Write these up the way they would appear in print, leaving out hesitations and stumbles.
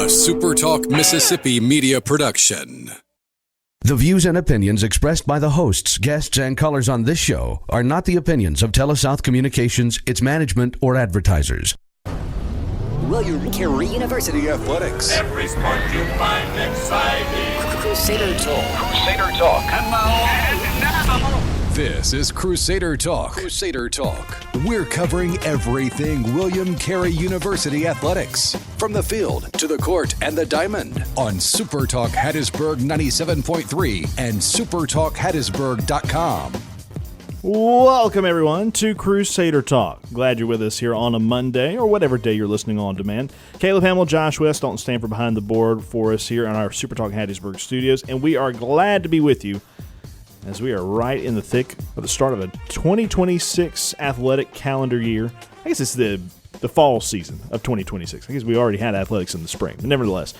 SuperTalk Mississippi media production. The views and opinions expressed by the hosts, guests, and callers on this show are not the opinions of TeleSouth Communications, its management, or advertisers. William Carey University Athletics. Every sport you find exciting. Crusader Talk. Crusader Talk. And now. This is Crusader Talk. Crusader Talk. We're covering everything William Carey University Athletics. From the field to the court and the diamond on SuperTalk Hattiesburg 97.3 and SuperTalkHattiesburg.com. Welcome, everyone, to Crusader Talk. Glad you're with us here on a Monday or whatever day you're listening on demand. Caleb Hamill, Josh West, Dalton Stanford behind the board for us here in our SuperTalk Hattiesburg studios, and we are glad to be with you as we are right in the thick of the start of a 2026 athletic calendar year. I guess it's the fall season of 2026. I guess we already had athletics in the spring, but nevertheless,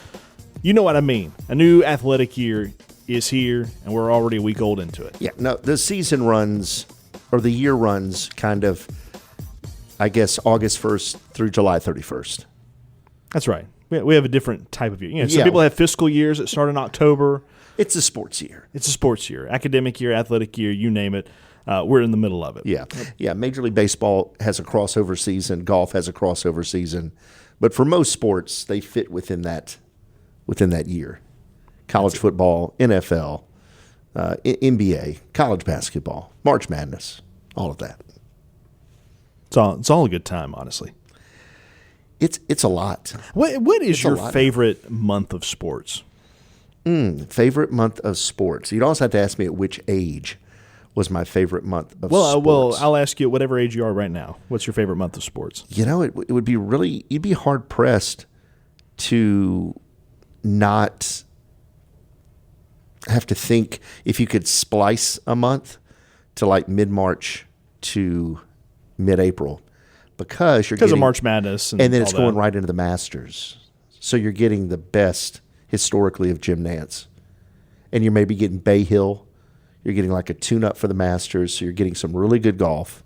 you know what I mean. A new athletic year is here, and we're already a week old into it. Yeah, no, the season runs, or the year runs kind of, I guess, August 1st through July 31st. That's right. We have a different type of year. You know, some people have fiscal years that start in October. It's a sports year. It's a sports year. Academic year, athletic year, you name it. We're in the middle of it. Yeah. Major League Baseball has a crossover season. Golf has a crossover season. But for most sports, they fit within that year. College football, NFL, NBA, college basketball, March Madness, all of that. It's all a good time, honestly. It's a lot. What is your favorite month of sports? Favorite month of sports. You'd also have to ask me at which age was my favorite month of sports. Well, I'll ask you at whatever age you are right now. What's your favorite month of sports? You know, it would be really, you'd be hard pressed to not have to think if you could splice a month to like mid-March to mid-April because of March Madness and then it's going right into the Masters. So you're getting the best historically of Jim Nance. And you're maybe getting Bay Hill. You're getting like a tune-up for the Masters. So you're getting some really good golf.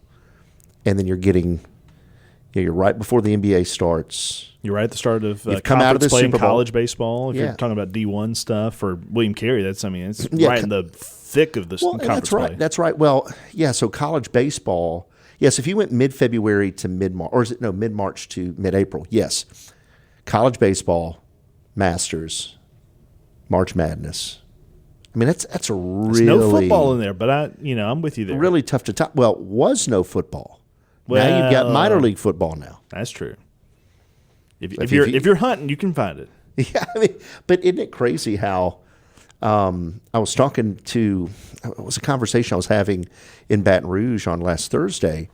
And then you're getting, you're right before the NBA starts. You're right at the start of come out of the play in Super Bowl. College baseball. If you're talking about D1 stuff or William Carey, it's right in the thick of this conference play. That's right. Well, yeah, so college baseball, yes, if you went mid-February to mid-March, or is it, no, mid-March to mid-April, yes. College baseball, Masters, March Madness. I mean, that's a really... There's no football in there, but I'm with you there. Really tough to top. Well, was no football. Well, now you've got minor league football now. That's true. If you're hunting, you can find it. Yeah, I mean, but isn't it crazy how I was talking to... It was a conversation I was having in Baton Rouge on last Thursday,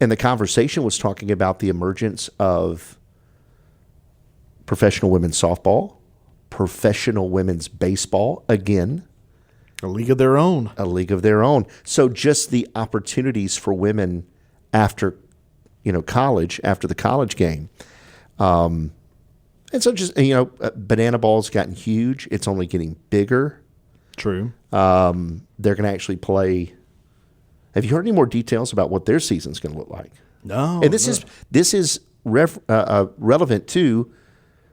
and the conversation was talking about the emergence of professional women's softball, professional women's baseball, again. A league of their own. A league of their own. So just the opportunities for women after, college, after the college game. And so just, banana ball's gotten huge. It's only getting bigger. True. They're going to actually play. Have you heard any more details about what their season's going to look like? No. And this is relevant to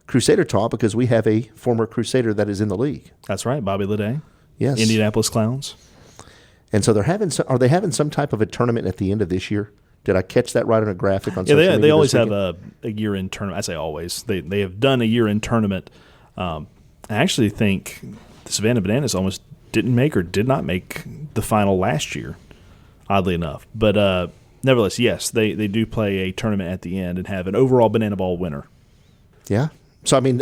Crusader Talk because we have a former Crusader that is in the league. That's right, Bobby Leday. Yes. Indianapolis Clowns. And so are they having some type of a tournament at the end of this year? Did I catch that right on a graphic on social media? They always have a year-end tournament. I say always. They have done a year-end tournament. I actually think the Savannah Bananas almost didn't make or did not make the final last year, oddly enough. But nevertheless, yes, they do play a tournament at the end and have an overall banana ball winner. Yeah. So, I mean,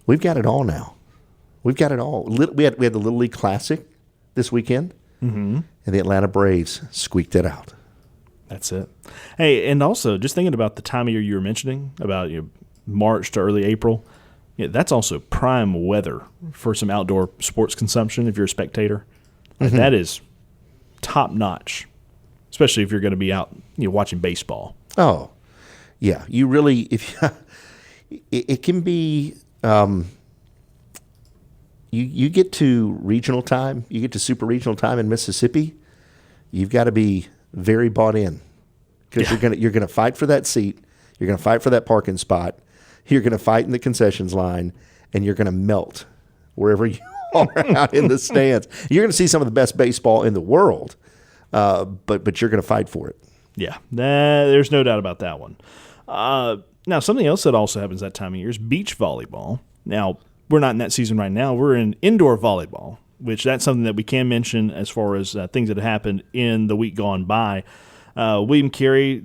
we've got it all now. We've got it all. We had the Little League Classic this weekend, and the Atlanta Braves squeaked it out. That's it. Hey, and also, just thinking about the time of year you were mentioning, about March to early April, that's also prime weather for some outdoor sports consumption if you're a spectator. Mm-hmm. That is top-notch, especially if you're going to be out watching baseball. Oh, yeah. You really, it can be, you get to regional time, you get to super regional time in Mississippi, you've got to be very bought in because you're gonna fight for that seat, you're gonna fight for that parking spot, You're going to fight in the concessions line, and you're going to melt wherever you are out in the stands. You're going to see some of the best baseball in the world, but you're going to fight for it. Yeah, there's no doubt about that one. Now, something else that also happens that time of year is beach volleyball. Now, we're not in that season right now. We're in indoor volleyball, which that's something that we can mention as far as things that have happened in the week gone by. William Carey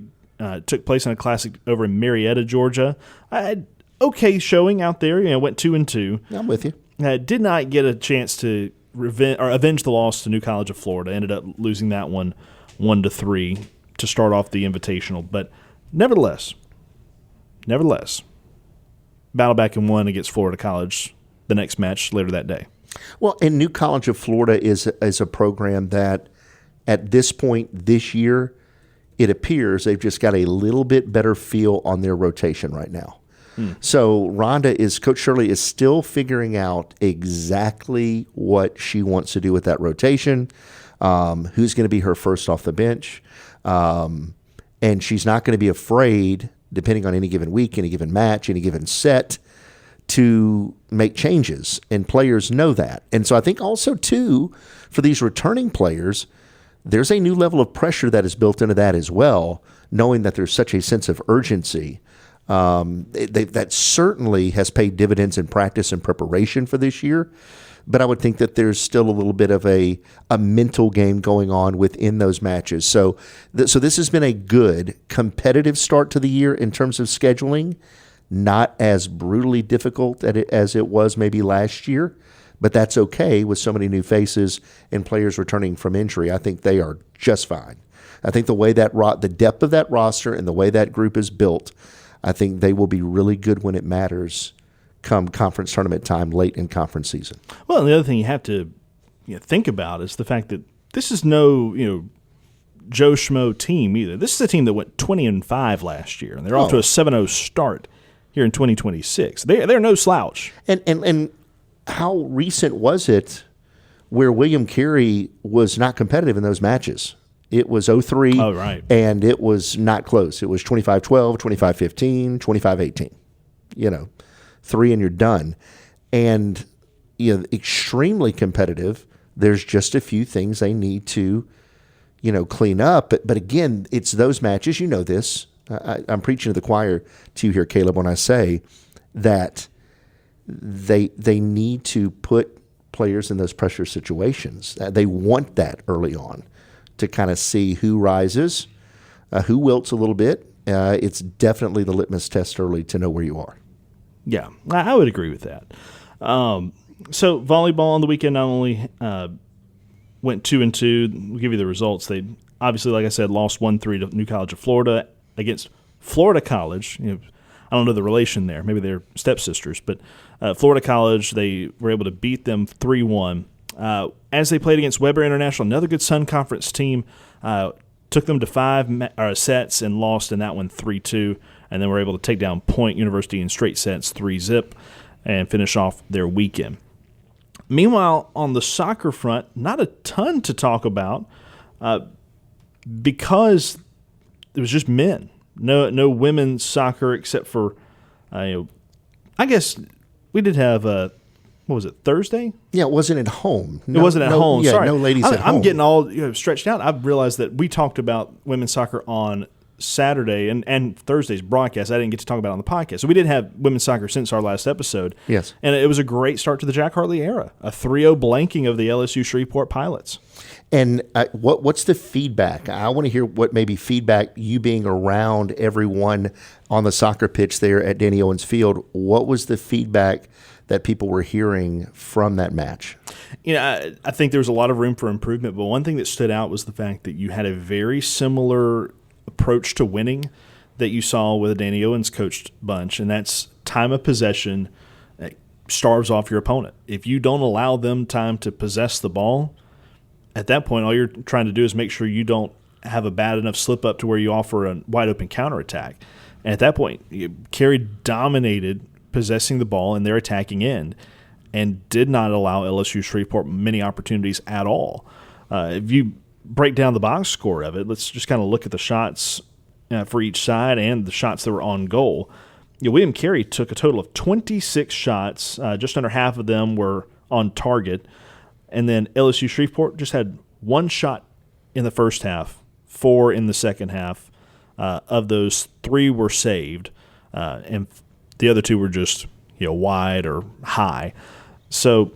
took place in a classic over in Marietta, Georgia. I had okay showing out there. Went 2-2. I'm with you. Did not get a chance to avenge the loss to New College of Florida. Ended up losing that one 1-3 to start off the Invitational. But nevertheless, battle back and won against Florida College the next match later that day. Well, and New College of Florida is a program that at this point this year, it appears they've just got a little bit better feel on their rotation right now. So Coach Shirley is still figuring out exactly what she wants to do with that rotation, who's going to be her first off the bench, and she's not going to be afraid, depending on any given week, any given match, any given set, to make changes, and players know that. And so I think also, too, for these returning players, there's a new level of pressure that is built into that as well, knowing that there's such a sense of urgency. That certainly has paid dividends in practice and preparation for this year, but I would think that there's still a little bit of a mental game going on within those matches. So this has been a good competitive start to the year in terms of scheduling, not as brutally difficult as it was maybe last year, but that's okay with so many new faces and players returning from injury. I think they are just fine. I think the way the depth of that roster and the way that group is built, I think they will be really good when it matters come conference tournament time late in conference season. Well, and the other thing you have to think about is the fact that this is no Joe Schmo team either. This is a team that went 20-5 last year, and they're off to a 7-0 start here in 2026. They're no slouch. And how recent was it where William Carey was not competitive in those matches? It was 0-3, oh, right. And it was not close. It was 25-12, 25-15, 25-18. 3 and you're done. And extremely competitive. There's just a few things they need to, clean up. But again, it's those matches. You know this. I'm preaching to the choir to you here, Caleb, when I say that they need to put players in those pressure situations. They want that early on, to kind of see who rises, who wilts a little bit. It's definitely the litmus test early to know where you are. Yeah, I would agree with that. So volleyball on the weekend not only went 2-2. We'll give you the results. They obviously, like I said, lost 1-3 to New College of Florida against Florida College. I don't know the relation there. Maybe they're stepsisters. But Florida College, they were able to beat them 3-1. As they played against Weber International, another good Sun Conference team, took them to 5 sets and lost in that one 3-2, and then were able to take down Point University in straight sets 3-0 and finish off their weekend. Meanwhile, on the soccer front, not a ton to talk about because it was just men. No women's soccer except for, I guess we did have what was it, Thursday? Yeah, it wasn't at home. It wasn't at home. Yeah, sorry. no ladies at home. I'm getting all stretched out. I've realized that we talked about women's soccer on Saturday and Thursday's broadcast. I didn't get to talk about it on the podcast. So we did have women's soccer since our last episode. Yes. And it was a great start to the Jack Hartley era, a 3-0 blanking of the LSU Shreveport Pilots. And what's the feedback? I want to hear what maybe feedback, you being around everyone on the soccer pitch there at Danny Owens Field, what was the feedback that people were hearing from that match? I think there was a lot of room for improvement, but one thing that stood out was the fact that you had a very similar approach to winning that you saw with a Danny Owens coached bunch, and that's time of possession starves off your opponent. If you don't allow them time to possess the ball, at that point all you're trying to do is make sure you don't have a bad enough slip up to where you offer a wide open counterattack. And at that point, Carey dominated possessing the ball in their attacking end and did not allow LSU Shreveport many opportunities at all. If you break down the box score of it, let's just kind of look at the shots for each side and the shots that were on goal. William Carey took a total of 26 shots. Just under half of them were on target. And then LSU Shreveport just had 1 shot in the first half, 4 in the second half. Of those, 3 were saved, and the other 2 were just wide or high. So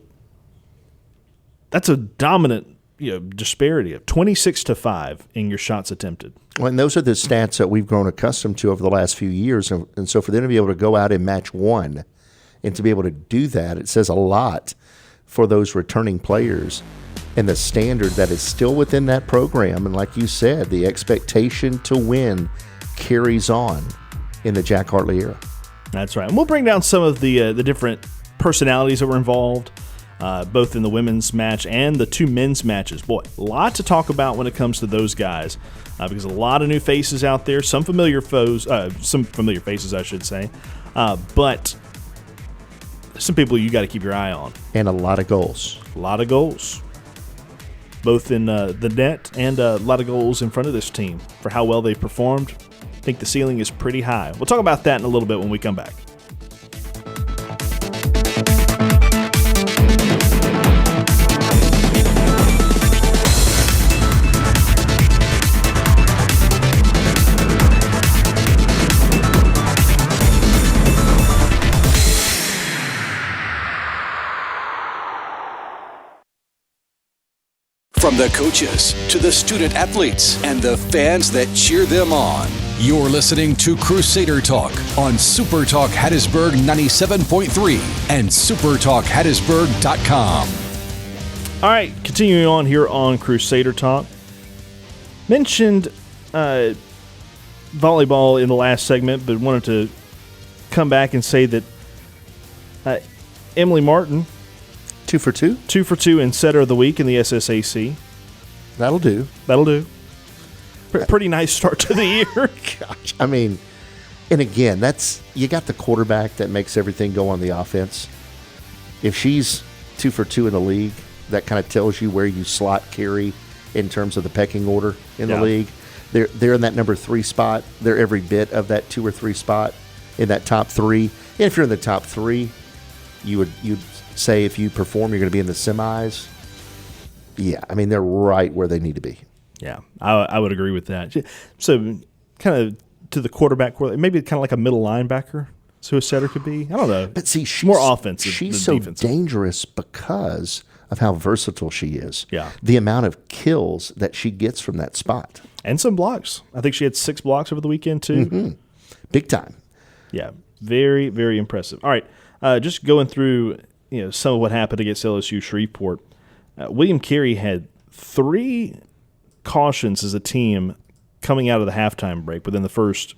that's a dominant disparity of 26-5 in your shots attempted. Well, and those are the stats that we've grown accustomed to over the last few years. And so for them to be able to go out in match 1 and to be able to do that, it says a lot for those returning players and the standard that is still within that program. And like you said, the expectation to win carries on in the Jack Hartley era. That's right. And we'll bring down some of the different personalities that were involved, both in the women's match and the 2 men's matches. Boy, a lot to talk about when it comes to those guys, because a lot of new faces out there, some familiar faces, I should say, but some people you got to keep your eye on. And a lot of goals. A lot of goals, both in the net and a lot of goals in front of this team for how well they performed. I think the ceiling is pretty high. We'll talk about that in a little bit when we come back. From the coaches to the student athletes and the fans that cheer them on, you're listening to Crusader Talk on SuperTalk Hattiesburg 97.3 and SuperTalkHattiesburg.com. All right, continuing on here on Crusader Talk. Mentioned volleyball in the last segment, but wanted to come back and say that Emily Martin, 2 for 2? 2 for 2 in setter of the week in the SSAC. That'll do. Pretty nice start to the year. Gosh, I mean, and again, you got the quarterback that makes everything go on the offense. If she's 2 for 2 in the league, that kind of tells you where you slot Carey in terms of the pecking order in the league. They're in that number 3 spot. They're every bit of that 2 or 3 spot in that top 3. And if you're in the top 3, you'd say if you perform, you're going to be in the semis. Yeah, I mean, they're right where they need to be. Yeah, I would agree with that. So kind of to the quarterback, maybe kind of like a middle linebacker, so a setter could be. I don't know. But see, she's more offensive. She's than so defensive. dangerous because of how versatile she is. Yeah. The amount of kills that she gets from that spot. And some blocks. I think she had 6 blocks over the weekend, too. Mm-hmm. Big time. Yeah, very, very impressive. All right, just going through some of what happened against LSU Shreveport. William Carey had 3 cautions as a team coming out of the halftime break within the first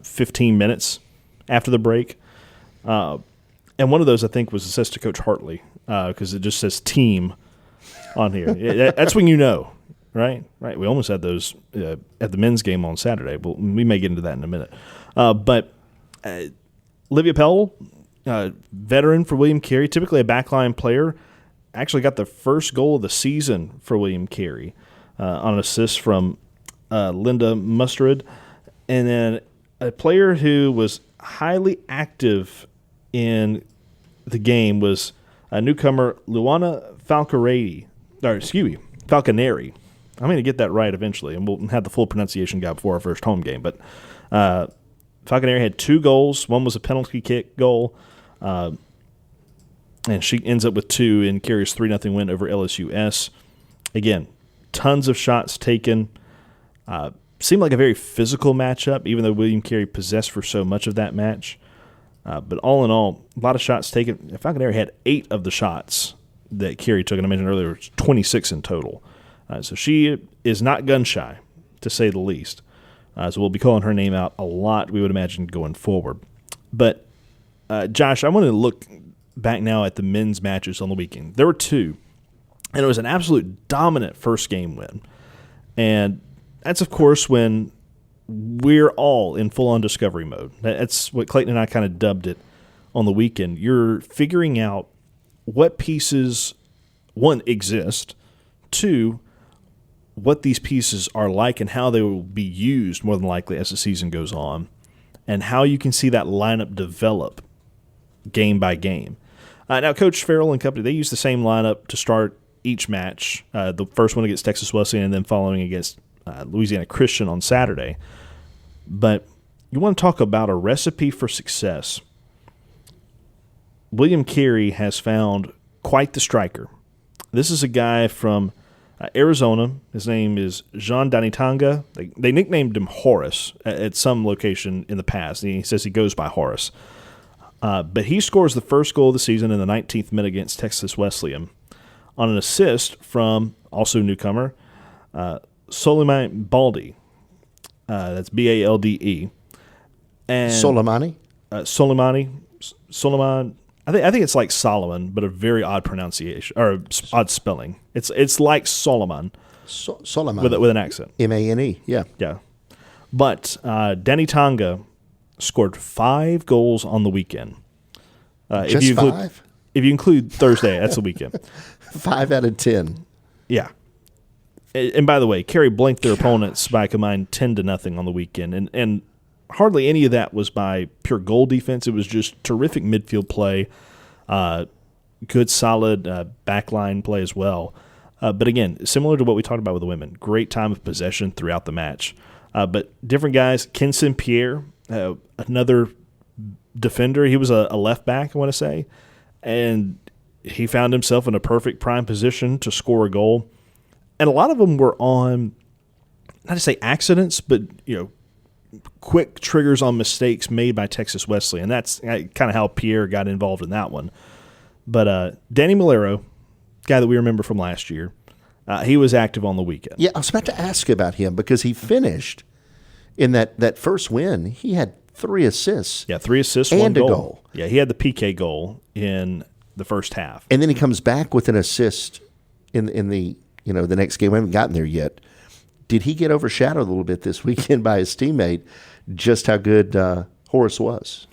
15 minutes after the break. And one of those, I think, was assessed to Coach Hartley because it just says team on here. That's when you know, right? Right. We almost had those at the men's game on Saturday. We may get into that in a minute. But Olivia Powell, veteran for William Carey, typically a backline player, actually got the first goal of the season for William Carey on an assist from Linda Mustard. And then a player who was highly active in the game was a newcomer, Luana Falconeri. I'm going to get that right eventually, and we'll have the full pronunciation guide before our first home game. But Falconeri had 2 goals. One was a penalty kick goal. And she ends up with 2 in Carey's 3-0 win over LSUS. Again, tons of shots taken. Seemed like a very physical matchup, even though William Carey possessed for so much of that match. But all in all, a lot of shots taken. Falconeri had 8 of the shots that Carey took, and I mentioned earlier, it was 26 in total. So she is not gun-shy, to say the least. So we'll be calling her name out a lot, we would imagine, going forward. But, Josh, I want to look back now at the men's matches on the weekend. There were 2, and it was an absolute dominant first game win. And that's, of course, when we're all in full-on discovery mode. That's what Clayton and I kind of dubbed it on the weekend. You're figuring out what pieces, 1, exist, 2, what these pieces are like and how they will be used more than likely as the season goes on. and how you can see that lineup develop game by game. Now, Coach Farrell and company, they use the same lineup to start each match, the first one against Texas Wesleyan and then following against Louisiana Christian on Saturday. But you want to talk about a recipe for success. William Carey has found quite the striker. This is a guy from Arizona. His name is Jean Danitanga. They nicknamed him Horace at some location in the past. He says he goes by Horace. But he scores the first goal of the season in the 19th minute against Texas Wesleyan on an assist from, also newcomer, Soleimani Baldi. That's Balde. And Soleimani? Soleiman. I think it's like Solomon, but a very odd pronunciation or odd spelling. It's like Solomon, Soleimani with an accent. Mane, yeah. Yeah, but Danitanga scored 5 goals on the weekend. Just 5? If you include Thursday, that's the weekend. 5 out of 10. Yeah. And by the way, Carey blanked their opponents by a combined 10-0 on the weekend, and hardly any of that was by pure goal defense. It was just terrific midfield play, good solid backline play as well. But again, similar to what we talked about with the women, great time of possession throughout the match. But different guys, Kenson Pierre, another defender. He was a left back, I want to say, and he found himself in a perfect prime position to score a goal. And a lot of them were on, not to say accidents, but quick triggers on mistakes made by Texas Wesleyan. And that's kind of how Pierre got involved in that one. But Danny Malero, guy that we remember from last year, he was active on the weekend. Yeah, I was about to ask about him because he finished in that first win. He had 3 assists. Yeah, 3 assists, and 1 goal. A goal. Yeah, he had the PK goal in the first half. And then he comes back with an assist in the the next game. We haven't gotten there yet. Did he get overshadowed a little bit this weekend by his teammate, just how good Horace was?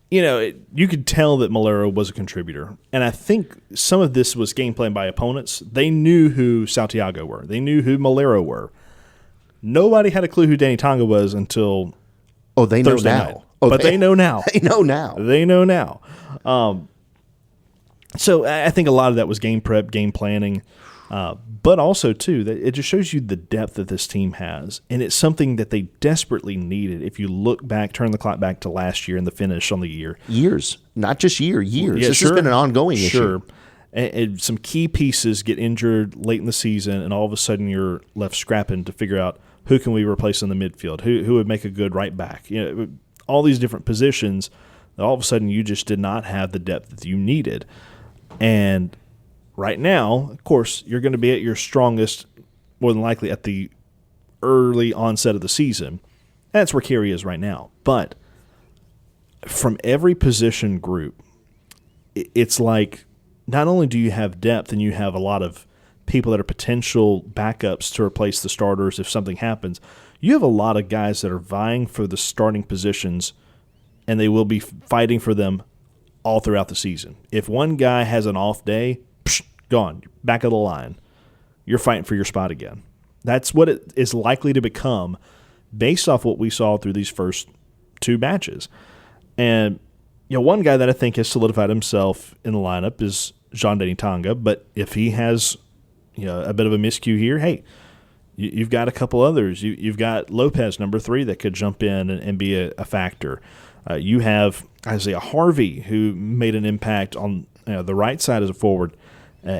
You could tell that Malero was a contributor. And I think some of this was game plan by opponents. They knew who Santiago were. They knew who Malero were. Nobody had a clue who Danitanga was until they know Thursday now. night. But they know now. They know now. They know now. So I think a lot of that was game prep, game planning. But also, too, that it just shows you the depth that this team has. And it's something that they desperately needed. If you look back, turn the clock back to last year and the finish on the year. Years. Not just years. Yeah, This has been an ongoing issue. Sure. And some key pieces get injured late in the season, and all of a sudden you're left scrapping to figure out who can we replace in the midfield, who would make a good right back. All these different positions, all of a sudden you just did not have the depth that you needed. And right now, of course, you're going to be at your strongest, more than likely, at the early onset of the season. That's where Carey is right now. But from every position group, it's like not only do you have depth and you have a lot of people that are potential backups to replace the starters if something happens, you have a lot of guys that are vying for the starting positions, and they will be fighting for them all throughout the season. If one guy has an off day, gone, back of the line. You're fighting for your spot again. That's what it is likely to become based off what we saw through these first 2 matches. And one guy that I think has solidified himself in the lineup is Jean Danitanga, but if he has a bit of a miscue here, hey, you've got a couple others. You've got Lopez, number 3, that could jump in and be a factor. You have Isaiah Harvey, who made an impact on the right side as a forward,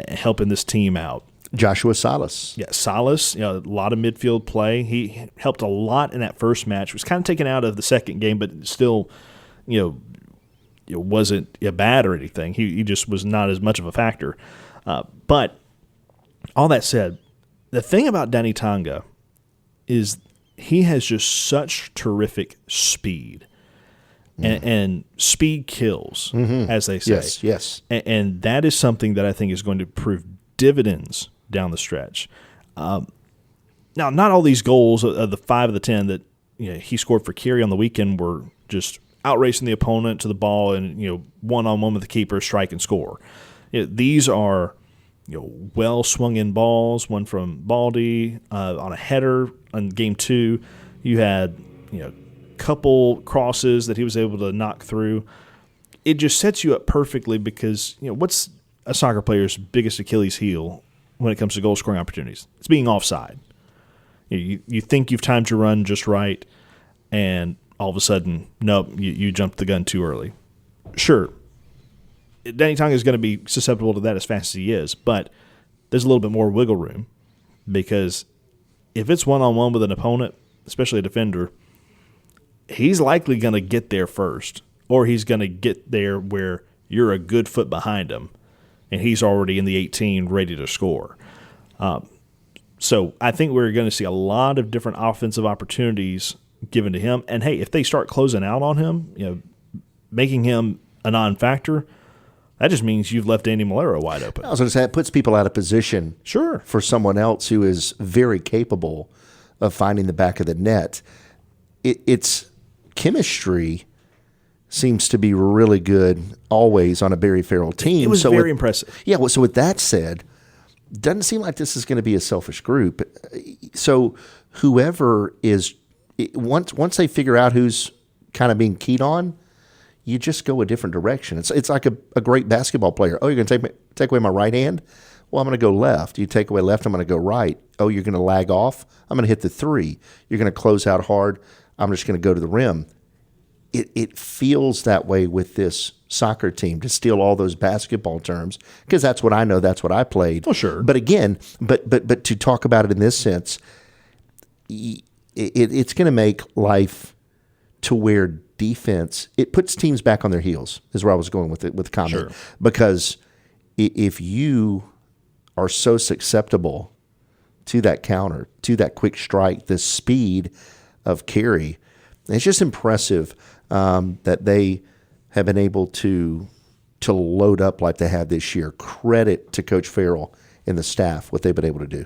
helping this team out. Joshua Salas. Yeah, Salas, a lot of midfield play. He helped a lot in that first match. Was kind of taken out of the second game, but still, it wasn't bad or anything. He just was not as much of a factor. But all that said, the thing about Danitanga is he has just such terrific speed. And speed kills, as they say. Yes. And that is something that I think is going to prove dividends down the stretch. Now, not all these goals of the 5 of the 10 that he scored for Carey on the weekend were just outracing the opponent to the ball and one-on-one with the keeper, strike and score. These are well swung in balls. One from Baldy on a header on game 2. You had couple crosses that he was able to knock through. It just sets you up perfectly because, what's a soccer player's biggest Achilles heel when it comes to goal scoring opportunities? It's being offside. You think you've timed your run just right, and all of a sudden, nope, you jumped the gun too early. Sure, Danny Tonga is going to be susceptible to that as fast as he is, but there's a little bit more wiggle room because if it's one-on-one with an opponent, especially a defender, he's likely going to get there first, or he's going to get there where you're a good foot behind him, and he's already in the 18 ready to score. So I think we're going to see a lot of different offensive opportunities given to him. And, hey, if they start closing out on him, making him a non-factor, that just means you've left Andy Malero wide open. I was going to say, it puts people out of position for someone else who is very capable of finding the back of the net. It's chemistry seems to be really good always on a Barry Farrell team. It was very impressive. Yeah, well, so with that said, doesn't seem like this is going to be a selfish group. So whoever is once they figure out who's kind of being keyed on, you just go a different direction. It's like a great basketball player. Oh, you're going to take away my right hand? Well, I'm going to go left. You take away left, I'm going to go right. Oh, you're going to lag off? I'm going to hit the three. You're going to close out hard. I'm just going to go to the rim. It feels that way with this soccer team, to steal all those basketball terms, because that's what I know, that's what I played. Oh, sure. But again, but to talk about it in this sense, it's going to make life to where defense, it puts teams back on their heels, is where I was going with it, with the comment. Sure. Because if you are so susceptible to that counter, to that quick strike, the speed of Carey, it's just impressive that they have been able to load up like they have this year. Credit to Coach Farrell and the staff, what they've been able to do.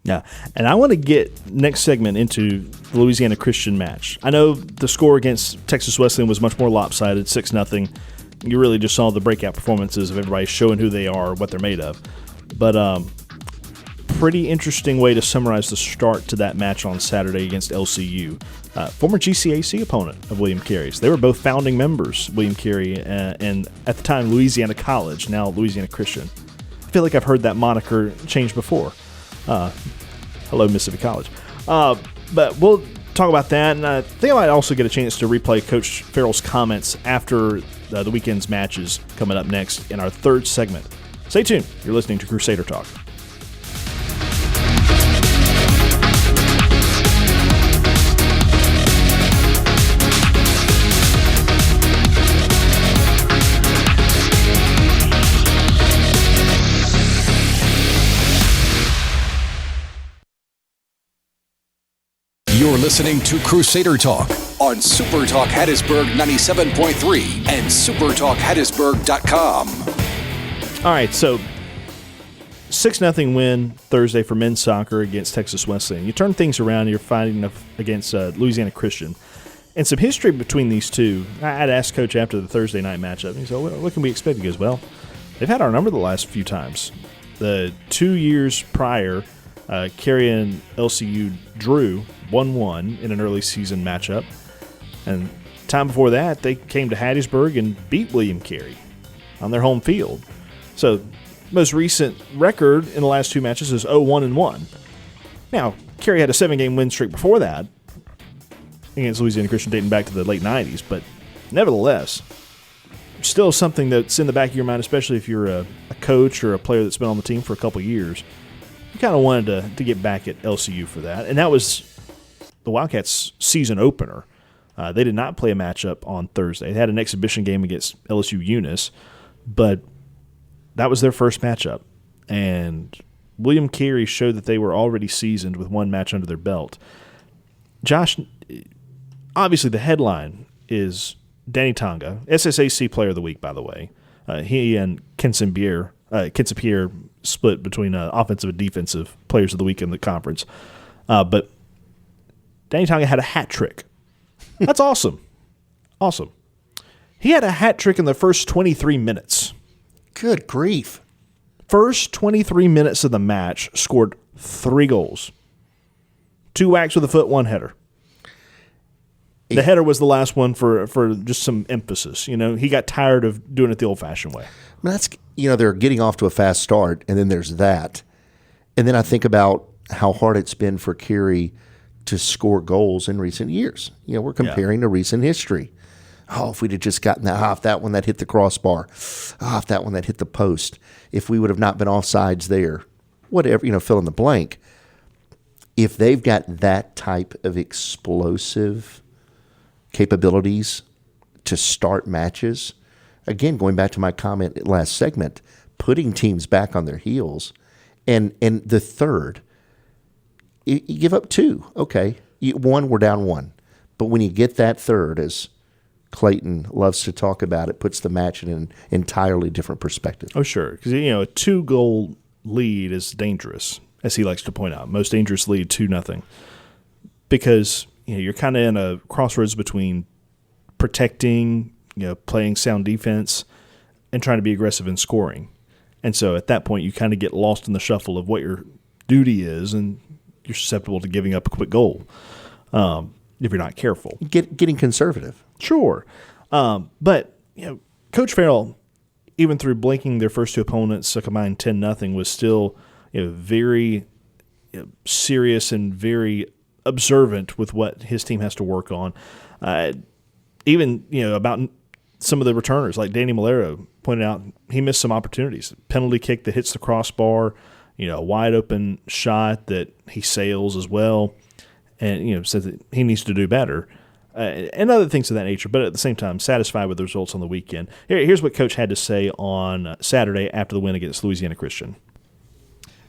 Yeah, and I want to get next segment into the Louisiana Christian match. I know the score against Texas Wesleyan was much more lopsided, 6-0. You really just saw the breakout performances of everybody showing who they are, what they're made of. But pretty interesting way to summarize the start to that match on Saturday against LCU. Former GCAC opponent of William Carey's. They were both founding members, William Carey and at the time Louisiana College, now Louisiana Christian. I feel like I've heard that moniker change before. Hello, Mississippi College. But we'll talk about that, and I think I might also get a chance to replay Coach Farrell's comments after the weekend's matches coming up next in our third segment. Stay tuned. You're listening to Crusader Talk. You're listening to Crusader Talk on SuperTalk Hattiesburg 97.3 and SuperTalkHattiesburg.com. All right, so 6-0 win Thursday for men's soccer against Texas Wesleyan. You turn things around, you're fighting against Louisiana Christian. And some history between these two. I'd asked Coach after the Thursday night matchup, and he said, well, what can we expect? He goes, well, they've had our number the last few times. The 2 years prior, Carey and LCU drew 1-1 in an early season matchup. And time before that, they came to Hattiesburg and beat William Carey on their home field. So most recent record in the last two matches is 0-1-1. Now, Carey had a 7-game win streak before that against Louisiana Christian dating back to the late 90s. But nevertheless, still something that's in the back of your mind, especially if you're a coach or a player that's been on the team for a couple years. You kind of wanted to get back at LCU for that. And that was the Wildcats' season opener. They did not play a matchup on Thursday. They had an exhibition game against LSU Eunice, but that was their first matchup. And William Carey showed that they were already seasoned with one match under their belt. Josh, obviously the headline is Danny Tonga, SSAC Player of the Week, by the way. He and Kenson Pierre split between offensive and defensive players of the week in the conference. But Danny Tonga had a hat trick. That's awesome. Awesome. He had a hat trick in the first 23 minutes. Good grief. First 23 minutes of the match, scored 3 goals. 2 whacks with a foot, 1 header. The header was the last one for just some emphasis. He got tired of doing it the old-fashioned way. I mean, that's they're getting off to a fast start, and then there's that, and then I think about how hard it's been for Carey to score goals in recent years. We're comparing to recent history. Oh, if we'd have just gotten that, if that one that hit the crossbar, if that one that hit the post, if we would have not been offsides there, whatever, fill in the blank. If they've got that type of explosive capabilities to start matches, again, going back to my comment last segment, putting teams back on their heels, and the third, you give up 2. Okay, one, we're down 1. But when you get that third, as Clayton loves to talk about, it puts the match in an entirely different perspective. Oh, sure. Because, a 2-goal lead is dangerous, as he likes to point out. Most dangerous lead, 2-0. Because, you're kind of in a crossroads between protecting, playing sound defense, and trying to be aggressive in scoring. And so at that point, you kind of get lost in the shuffle of what your duty is, and you're susceptible to giving up a quick goal if you're not careful. Getting conservative. Sure. But, Coach Farrell, even through blinking their first 2 opponents, a combined 10-0, was still very serious and very observant with what his team has to work on. Even, about some of the returners, like Danny Malero pointed out, he missed some opportunities. Penalty kick that hits the crossbar, a wide open shot that he sails as well, and says that he needs to do better, and other things of that nature. But at the same time, satisfied with the results on the weekend. Here's what Coach had to say on Saturday after the win against Louisiana Christian.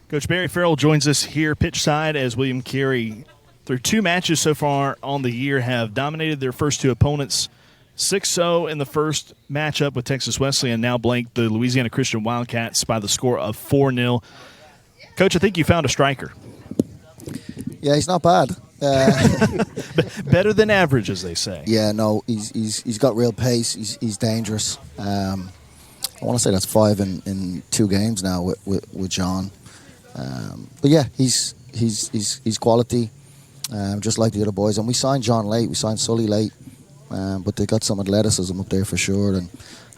Coach Barry Farrell joins us here pitch side as William Carey, through 2 matches so far on the year, have dominated their first 2 opponents. 6-0 in the first matchup with Texas Wesleyan, now blanked the Louisiana Christian Wildcats by the score of 4-0. Coach, I think you found a striker. Yeah, he's not bad. Better than average, as they say. Yeah, no, he's got real pace. He's dangerous. I want to say that's 5 in 2 games now with John. But yeah, he's quality, just like the other boys. And we signed John late. We signed Sully late. But they got some athleticism up there for sure. And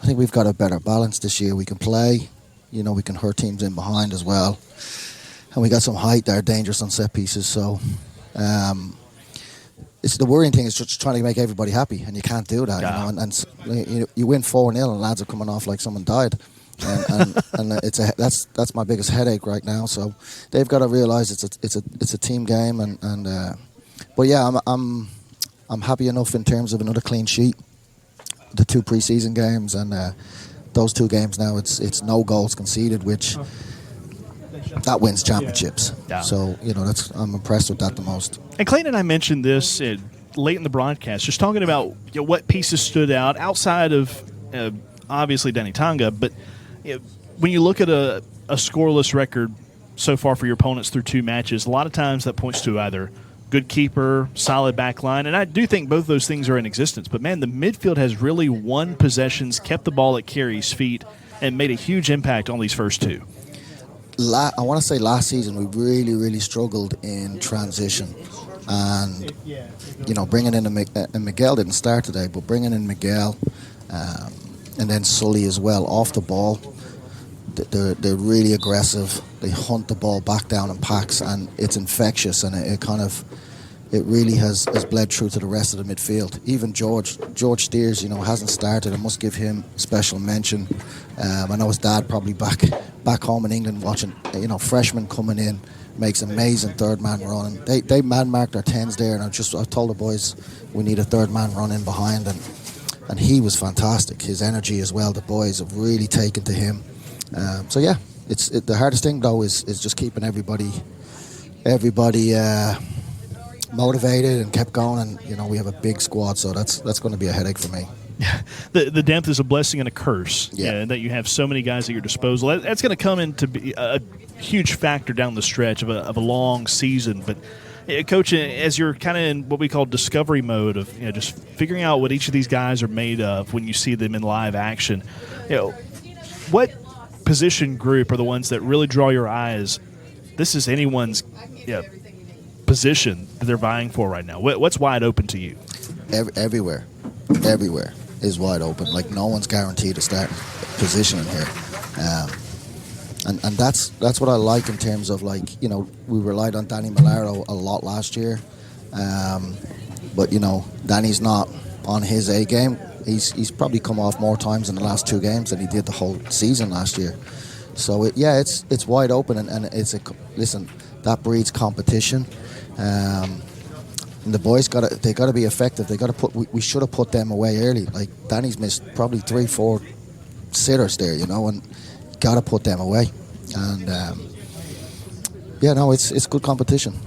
I think we've got a better balance this year. We can play. We can hurt teams in behind as well. And we got some height there, dangerous on set pieces. So it's the worrying thing is just trying to make everybody happy, and you can't do that. Yeah. And you win 4-0, and lads are coming off like someone died. And that's my biggest headache right now. So they've got to realise it's a team game. But yeah, I'm happy enough in terms of another clean sheet. The 2 preseason games and those 2 games now, it's no goals conceded, which that wins championships. Yeah. So I'm impressed with that the most. And Clayton and I mentioned this late in the broadcast, just talking about what pieces stood out outside of obviously Danny Tonga, but when you look at a scoreless record so far for your opponents through 2 matches, a lot of times that points to either good keeper, solid back line, and I do think both those things are in existence. But, man, the midfield has really won possessions, kept the ball at Carey's feet, and made a huge impact on these first 2. I want to say last season we really, really struggled in transition. And, bringing in and Miguel didn't start today, but bringing in Miguel and then Sully as well off the ball, they're really aggressive. They hunt the ball back down in packs, and it's infectious, and it really has bled through to the rest of the midfield. Even George Steers, hasn't started. I must give him special mention. I know his dad probably back home in England watching, freshmen coming in, makes amazing third man run. They man marked our 10s there, and I told the boys we need a third man run in behind, and he was fantastic. His energy as well. The boys have really taken to him. So yeah, the hardest thing though is just keeping everybody motivated and kept going. And we have a big squad, so that's going to be a headache for me. The depth is a blessing and a curse. Yeah. That you have so many guys at your disposal. That's going to come into be a huge factor down the stretch of a long season. But Coach, as you're kind of in what we call discovery mode of just figuring out what each of these guys are made of when you see them in live action, what position group are the ones that really draw your eyes? This is anyone's position that they're vying for right now. What's wide open to you? everywhere is wide open. Like, no one's guaranteed a starting position in here. And that's what I like in terms of, like, you know, we relied on Danny Malaro a lot last year. But, you know, Danny's not on his A game. He's probably come off more times in the last 2 games than he did the whole season last year. So, it's wide open, and listen, that breeds competition. And the boys got to be effective. They got to we should have put them away early. Like, Danny's missed probably 3-4 sitters there, you know, and got to put them away. And it's good competition.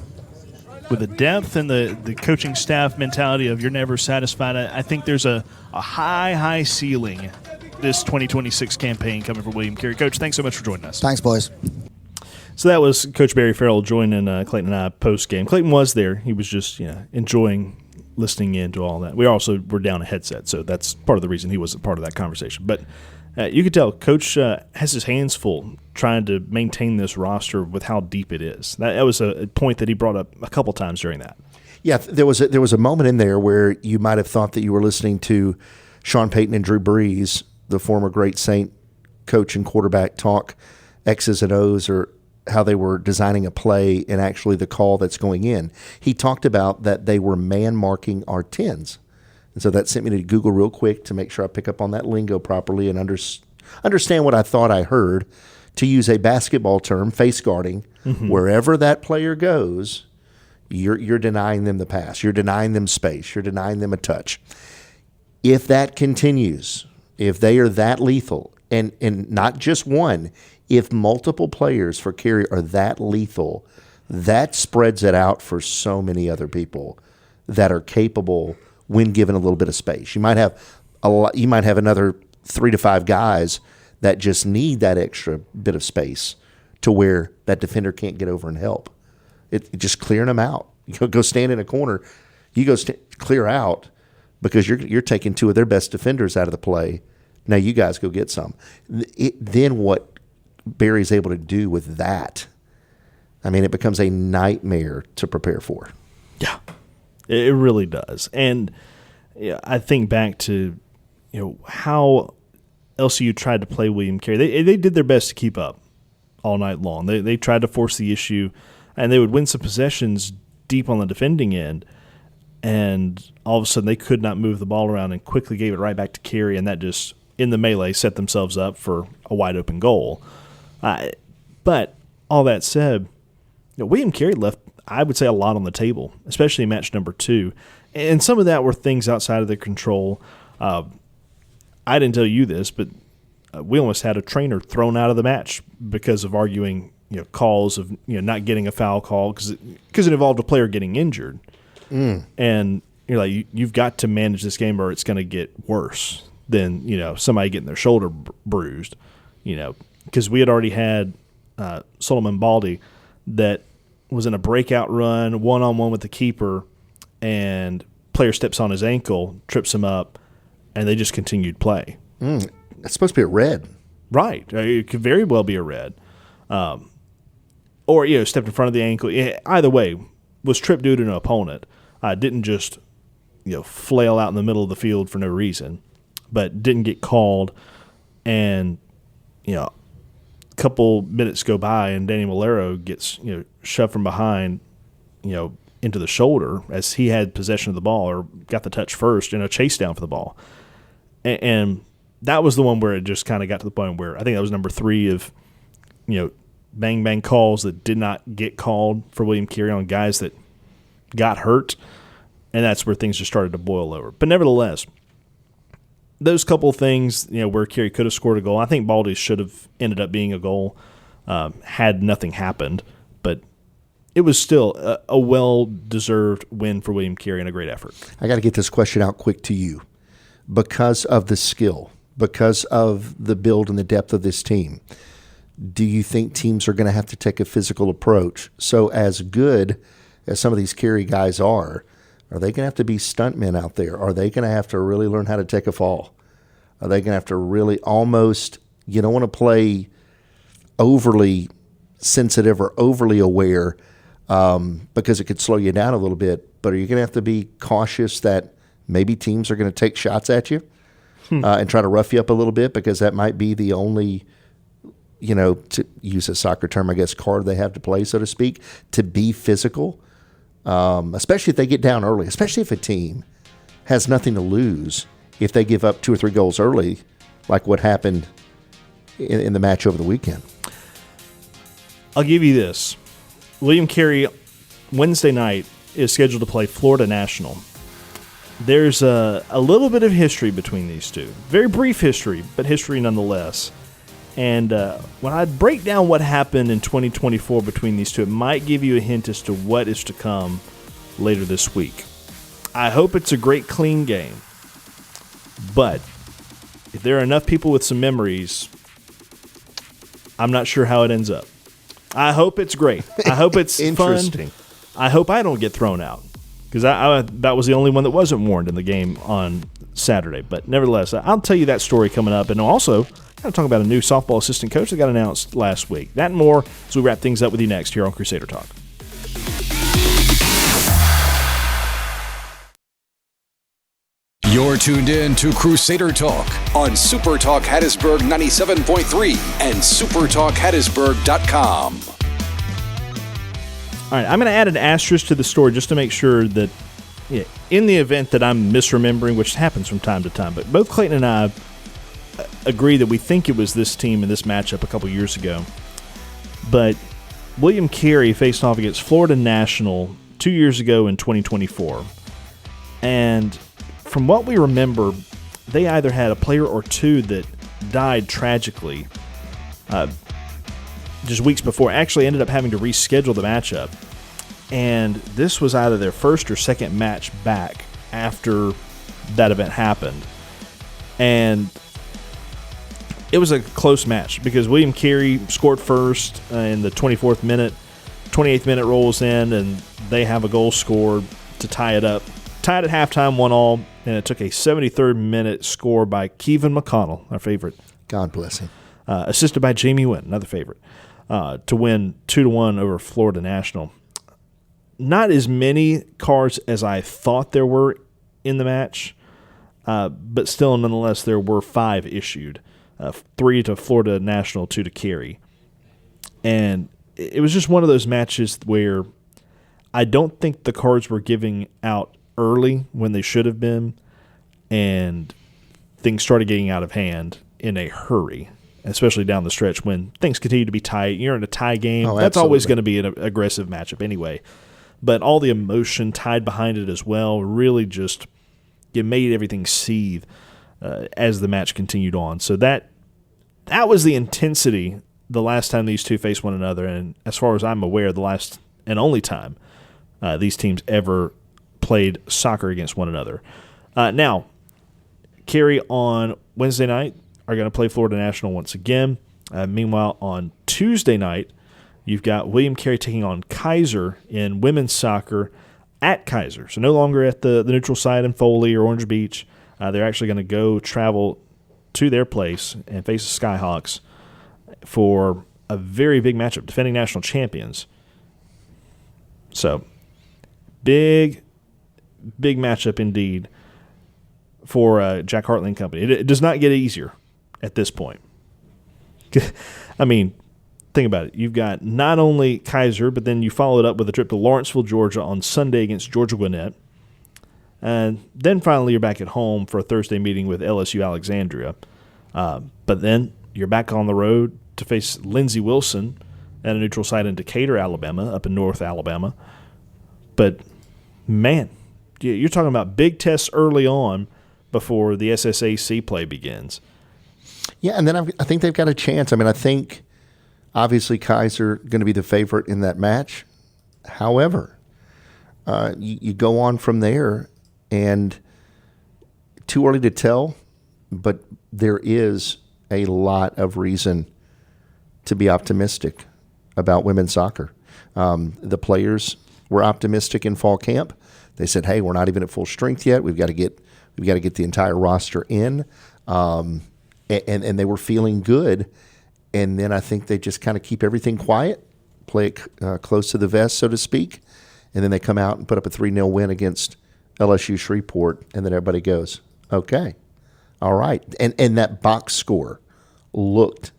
With the depth and the coaching staff mentality of you're never satisfied, I think there's a high ceiling this 2026 campaign coming from William Carey. Coach, thanks so much for joining us. Thanks, boys. So that was Coach Barry Farrell joining Clayton and I post-game. Clayton was there. He was just enjoying listening in to all that. We also were down a headset, so that's part of the reason he wasn't part of that conversation. But you could tell Coach has his hands full trying to maintain this roster with how deep it is. That was a point that he brought up a couple times during that. Yeah, there was a moment in there where you might have thought that you were listening to Sean Payton and Drew Brees, the former great Saint coach and quarterback, talk X's and O's, or how they were designing a play and actually the call that's going in. He talked about that they were man-marking our 10s. And so that sent me to Google real quick to make sure I pick up on that lingo properly and understand what I thought I heard. To use a basketball term, face guarding, wherever that player goes, you're denying them the pass. You're denying them space. You're denying them a touch. If that continues, if they are that lethal, and not just one, if multiple players for Carey are that lethal, that spreads it out for so many other people that are capable when given a little bit of space. You might have another 3 to 5 guys that just need that extra bit of space to where that defender can't get over and help. It just clearing them out. You go stand in a corner, you go clear out because you're taking 2 of their best defenders out of the play. Now you guys go get some. Then what Barry's able to do with that, I mean, it becomes a nightmare to prepare for. Yeah, it really does. And I think back to how LCU tried to play William Carey. They did their best to keep up all night long. They tried to force the issue, and they would win some possessions deep on the defending end, and all of a sudden they could not move the ball around and quickly gave it right back to Carey, and that just, in the melee, set themselves up for a wide-open goal. But all that said, William Carey left, I would say, a lot on the table, especially in match number 2. And some of that were things outside of their control. I didn't tell you this, but we almost had a trainer thrown out of the match because of arguing calls of not getting a foul call because it involved a player getting injured. And you're like, you've got to manage this game or it's going to get worse than somebody getting their shoulder bruised. Because we had already had Solomon Baldy that was in a breakout run, one-on-one with the keeper, and player steps on his ankle, trips him up, and they just continued play. That's supposed to be a red. Right. It could very well be a red. Or, stepped in front of the ankle. Either way, was tripped due to an opponent. Didn't just, flail out in the middle of the field for no reason, but didn't get called. And, a couple minutes go by and Danny Malaro gets, shoved from behind, into the shoulder as he had possession of the ball or got the touch first in a chase down for the ball. And that was the one where it just kind of got to the point where I think that was number 3 of, bang calls that did not get called for William Carey on guys that got hurt. And that's where things just started to boil over. But nevertheless, those couple things, where Carey could have scored a goal, I think Baldy should have ended up being a goal had nothing happened. But it was still a well-deserved win for William Carey and a great effort. I got to get this question out quick to you. Because of the skill, because of the build and the depth of this team, do you think teams are going to have to take a physical approach? So as good as some of these Carey guys are they going to have to be stuntmen out there? Are they going to have to really learn how to take a fall? Are they going to have to really almost, you don't want to play overly sensitive or overly aware because it could slow you down a little bit, but are you going to have to be cautious that maybe teams are going to take shots at you and try to rough you up a little bit, because that might be the only, to use a soccer term, I guess, card they have to play, so to speak, to be physical, especially if they get down early, especially if a team has nothing to lose if they give up 2 or 3 goals early, like what happened in the match over the weekend. I'll give you this. William Carey, Wednesday night, is scheduled to play Florida National. There's a little bit of history between these two. Very brief history, but history nonetheless. And when I break down what happened in 2024 between these two, it might give you a hint as to what is to come later this week. I hope it's a great, clean game. But if there are enough people with some memories, I'm not sure how it ends up. I hope it's great. I hope it's interesting. Fun. I hope I don't get thrown out, because that was the only one that wasn't warned in the game on Saturday. But nevertheless, I'll tell you that story coming up. And also, I'm going to talk about a new softball assistant coach that got announced last week. That and more as we wrap things up with you next here on Crusader Talk. You're tuned in to Crusader Talk on SuperTalk Hattiesburg 97.3 and SuperTalkHattiesburg.com. All right, I'm going to add an asterisk to the story just to make sure that, in the event that I'm misremembering, which happens from time to time, but both Clayton and I agree that we think it was this team in this matchup a couple years ago. But William Carey faced off against Florida National 2 years ago in 2024. And from what we remember, they either had a player or two that died tragically just weeks before. Actually ended up having to reschedule the matchup. And this was either their first or second match back after that event happened. And it was a close match because William Carey scored first in the 24th minute. 28th minute rolls in, and they have a goal scored to tie it up. Tied at halftime, 1-1, and it took a 73rd minute score by Kevin McConnell, our favorite. God bless him. Assisted by Jamie Wynn, another favorite, to win 2-1 over Florida National. Not as many cards as I thought there were in the match, but still, nonetheless, there were 5 issued. 3 to Florida National, 2 to Carey. And it was just one of those matches where I don't think the cards were giving out early when they should have been, and things started getting out of hand in a hurry, especially down the stretch when things continue to be tight. You're in a tie game. That's always going to be an aggressive matchup anyway. But all the emotion tied behind it as well really just it made everything seethe as the match continued on. So that was the intensity the last time these two faced one another, and as far as I'm aware, the last and only time these teams ever played soccer against one another. Now, Carey on Wednesday night are going to play Florida National once again. Meanwhile, on Tuesday night, you've got William Carey taking on Kaiser in women's soccer at Kaiser. So no longer at the neutral site in Foley or Orange Beach. They're actually going to go travel to their place and face the Skyhawks for a very big matchup, defending national champions. So, big matchup indeed for Jack Hartling Company. It does not get easier at this point. I mean, think about it. You've got not only Kaiser, but then you follow it up with a trip to Lawrenceville, Georgia on Sunday against Georgia Gwinnett. And then finally you're back at home for a Thursday meeting with LSU Alexandria. But then you're back on the road to face Lindsey Wilson at a neutral site in Decatur, Alabama, up in North Alabama. But, man, you're talking about big tests early on before the SSAC play begins. Yeah, and then I think they've got a chance. I mean, I think obviously Kaiser going to be the favorite in that match. However, you go on from there, and too early to tell, but there is a lot of reason to be optimistic about women's soccer. The players were optimistic in fall camp. They said, "Hey, we're not even at full strength yet. We've got to get the entire roster in," and they were feeling good. And then I think they just kind of keep everything quiet, play it close to the vest, so to speak, and then they come out and put up a 3-0 win against LSU Shreveport, and then everybody goes, okay, all right. And that box score looked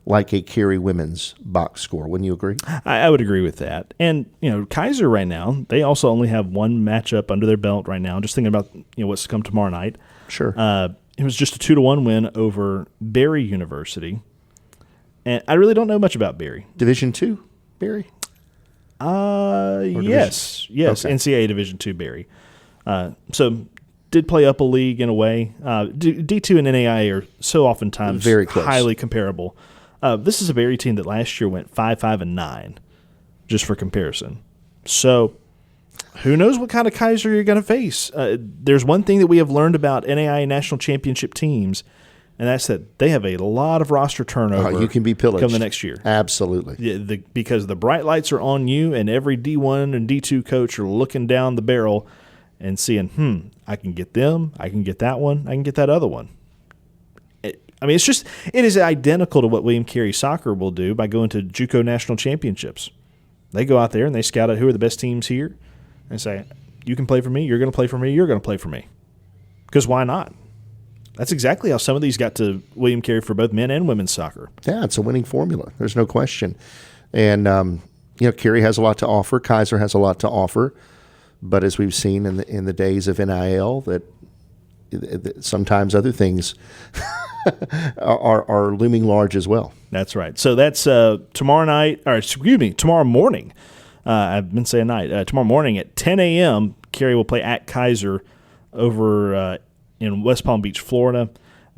like a Carey women's box score. Wouldn't you agree? I would agree with that. And, Kaiser right now, they also only have one matchup under their belt right now. Just thinking about, what's to come tomorrow night. Sure. It was just a 2-1 win over Berry University. And I really don't know much about Berry. Division II, Berry? Yes. Okay. NCAA Division II Berry. So did play up a league in a way. D2 and NAIA are so oftentimes very close, highly comparable. This is a Berry team that last year went 5-5-9, just for comparison. So who knows what kind of Kaiser you're going to face. There's one thing that we have learned about NAIA national championship teams, and that's that they have a lot of roster turnover. You can be pillaged come the next year. Absolutely. Because the bright lights are on you, and every D1 and D2 coach are looking down the barrel and seeing, I can get them, I can get that one, I can get that other one. It is identical to what William Carey soccer will do by going to JUCO national championships. They go out there and they scout out who are the best teams here and say, you can play for me, you're going to play for me, you're going to play for me. Because why not? That's exactly how some of these got to William Carey for both men and women's soccer. Yeah, it's a winning formula. There's no question. And, Carey has a lot to offer. Kaiser has a lot to offer. But as we've seen in the days of NIL, that sometimes other things are looming large as well. That's right. So that's tomorrow morning. I've been saying night. Tomorrow morning at 10 a.m., Carey will play at Kaiser over in West Palm Beach, Florida.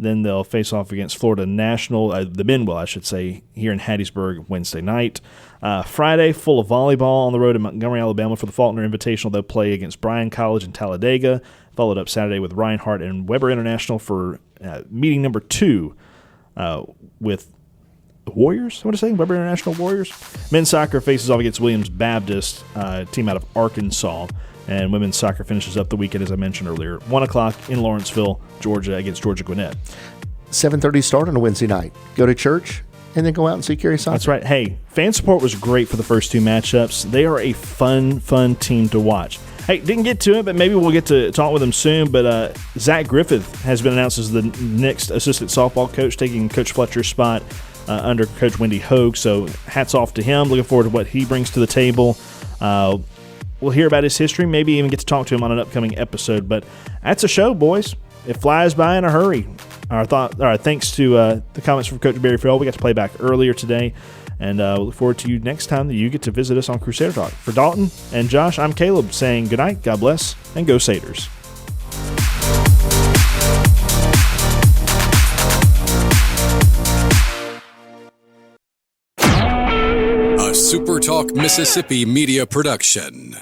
Then they'll face off against Florida National, the men will, I should say, here in Hattiesburg Wednesday night. Friday, full of volleyball on the road in Montgomery, Alabama for the Faulkner Invitational. They'll play against Bryan College in Talladega, followed up Saturday with Reinhardt and Weber International for meeting number 2 with the Warriors, I want to say, Weber International Warriors. Men's soccer faces off against Williams Baptist, team out of Arkansas. And women's soccer finishes up the weekend, as I mentioned earlier, 1 o'clock in Lawrenceville, Georgia, against Georgia Gwinnett. 7:30 start on a Wednesday night. Go to church and then go out and see Carey soccer. That's right. Hey, fan support was great for the first 2 matchups. They are a fun team to watch. Hey, didn't get to it, but maybe we'll get to talk with them soon. But Zach Griffith has been announced as the next assistant softball coach, taking Coach Fletcher's spot under Coach Wendy Hogue. So hats off to him. Looking forward to what he brings to the table. We'll hear about his history, maybe even get to talk to him on an upcoming episode. But that's a show, boys. It flies by in a hurry. Thanks to the comments from Coach Barry Farrell. We got to play back earlier today. And we'll look forward to you next time that you get to visit us on Crusader Talk. For Dalton and Josh, I'm Caleb saying good night, God bless, and go Crusaders. A SuperTalk Mississippi media production.